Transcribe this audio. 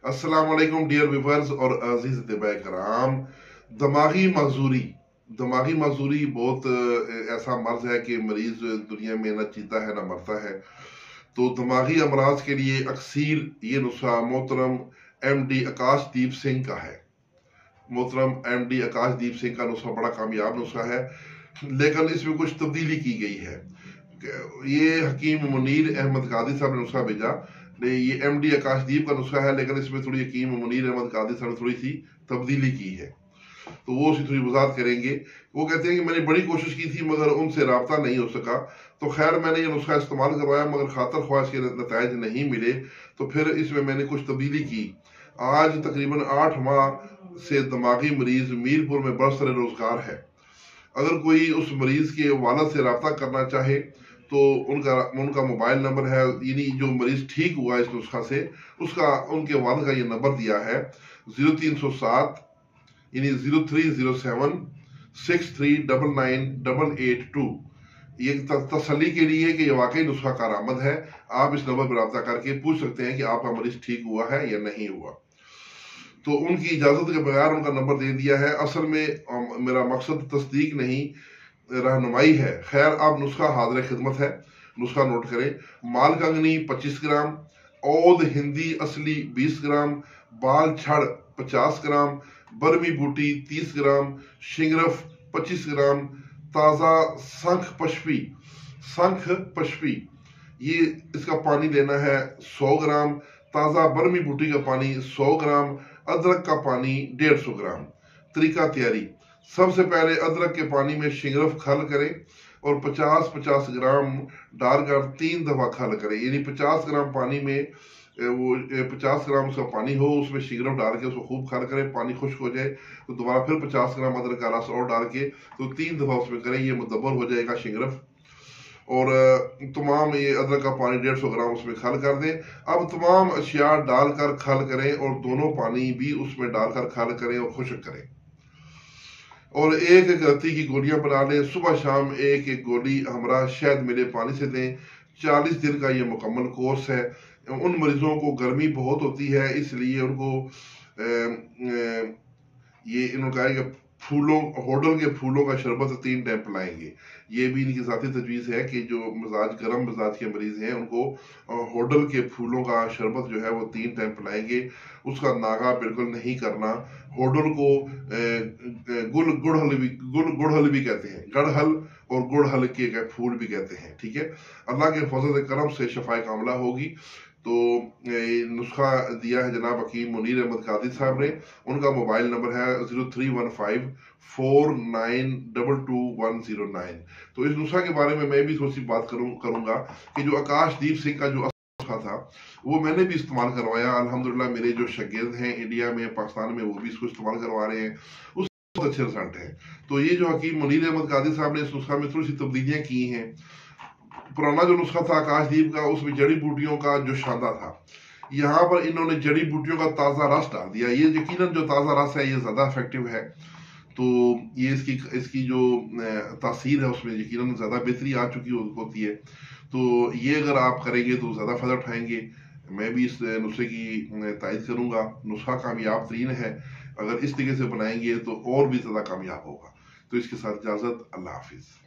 अस्सलाम वालेकुम dear viewers और अजीज तबाए कराम। दिमागी माजूरी बहुत ऐसा मर्ज है कि मरीज दुनिया में न जीता है न मरता है। तो दिमागी अमराज के लिए अक्सीर ये नुस्खा मोहतरम MD आकाशदीप सिंह का है। मोहतरम MD आकाशदीप सिंह का नुस्खा बड़ा कामयाब नुस्खा है, लेकिन इसमें कुछ तब्दीली की गई है। ये हकीम मुनीर अहमद कादी साहब ने नुस्खा भेजा। ये MD आकाशदीप का नुस्खा है, लेकिन इसमें थोड़ी हकीम मुनीर अहमद कादी साहब ने थोड़ी सी तब्दीली की है, तो वो उसकी थोड़ी वजाहत करेंगे। वो कहते हैं कि मैंने बड़ी कोशिश की थी मगर उनसे राब्ता नहीं हो सका, तो खैर मैंने ये नुस्खा इस्तेमाल करवाया मगर खातर ख्वाह के नताइज नहीं मिले, तो फिर इसमें मैंने कुछ तब्दीली की। आज तकरीबन 8 माह से दिमागी मरीज मीरपुर में बरसर रोजगार है। अगर कोई उस मरीज के वालद से रब्ता करना चाहे तो उनका मोबाइल नंबर है, यानी जो मरीज ठीक हुआ इस नुस्खा से उसका उनके वालद का ये नंबर दिया है 0307 यानी 0307 63998882। ये तसल्ली के लिए कि ये वाकई नुस्खा कारआमद है। आप इस नंबर पर रब्ता करके पूछ सकते हैं कि आपका मरीज ठीक हुआ है या नहीं हुआ। तो उनकी इजाजत के बगैर उनका नंबर दे दिया है। असल में मेरा मकसद तस्दीक नहीं, रहनुमाई है। खैर, अब नुस्खा हाजिर खिदमत है। नुस्खा नोट करें। मालकंगनी 25 ग्राम, औद हिंदी असली 20 ग्राम, बाल छड़ 50 ग्राम, बरमी बूटी 30 ग्राम, शिंगरफ 25 ग्राम, ताज़ा शंख पशपी ये इसका पानी लेना है 100 ग्राम, ताज़ा बरमी बूटी का पानी 100 ग्राम, अदरक का पानी 150 ग्राम। तरीका तैयारी। सबसे पहले अदरक के पानी में शिंगरफ खल करें और 50-50 ग्राम डालकर 3 दफा खल करें, यानी 50 ग्राम पानी में वो 50 ग्राम उसका पानी हो, उसमें शिंगरफ डाल के उसको खूब खल करें। पानी खुश्क हो जाए तो दोबारा फिर 50 ग्राम अदरक का रस और डाल के तो 3 दफा उसमें करें। ये मुदब्बर हो जाएगा शिंगरफ। और तमाम ये अदरक का पानी 150 ग्राम उसमें खल कर दें। अब तमाम अशिया डालकर खल करें और दोनों पानी भी उसमें डालकर खल करें और खुश्क करें। और एक रत्ती की गोलियां बना लें। सुबह शाम एक एक गोली हमरा शहद मिले पानी से दें। 40 दिन का ये मुकम्मल कोर्स है। उन मरीजों को गर्मी बहुत होती है, इसलिए उनको ये इन्होंने कहा कि होडल के फूलों का शरबत 3 टाइम पिलाएंगे। ये भी इनकी ज़ाती तजवीज़ है कि जो गर्म मिजाज के मरीज हैं उनको होडल के फूलों का शरबत जो है वो 3 टाइम पिलाएंगे। उसका नागा बिल्कुल नहीं करना। होडल को गुड़हल भी कहते हैं, गड़हल और गुड़हल के फूल भी कहते हैं। ठीक है, अल्लाह के फजल करम से शफाए कामला होगी। तो नुस्खा दिया है जनाब हकीम मुनीर अहमद कादी साहब ने। उनका मोबाइल नंबर है 0315 4922 तो इस नुस्खा के बारे में मैं भी थोड़ी सी बात करूंगा कि जो आकाशदीप सिंह का जो नुस्खा था वो मैंने भी इस्तेमाल करवाया। अल्हम्दुलिल्लाह मेरे जो शागिर्द हैं इंडिया में पाकिस्तान में वो भी इसको इस्तेमाल करवा रहे हैं, उस बहुत अच्छे रिजल्ट है। तो ये जो हकीम मुनीर अहमद कादी साहब ने इस नुस्खा में थोड़ी सी तब्दीलियां की हैं। पुराना जो नुस्खा था आकाशदीप का उसमें जड़ी बूटियों का जो शादा था, यहाँ पर इन्होंने जड़ी बूटियों का ताज़ा रस डाल दिया। ये यकीनन जो ताज़ा रस है ये ज़्यादा इफेक्टिव है। तो ये इसकी जो तासीर है उसमें यकीनन ज़्यादा बेहतरी आ चुकी होती है। तो ये अगर आप करेंगे तो ज़्यादा फ़ायदा उठाएंगे। मैं भी इस नुस्खे की तायद करूँगा। नुस्खा कामयाब तरीन है, अगर इस तरीके से बनाएंगे तो और भी ज़्यादा कामयाब होगा। तो इसके साथ इजाज़त, अल्लाह हाफिज़।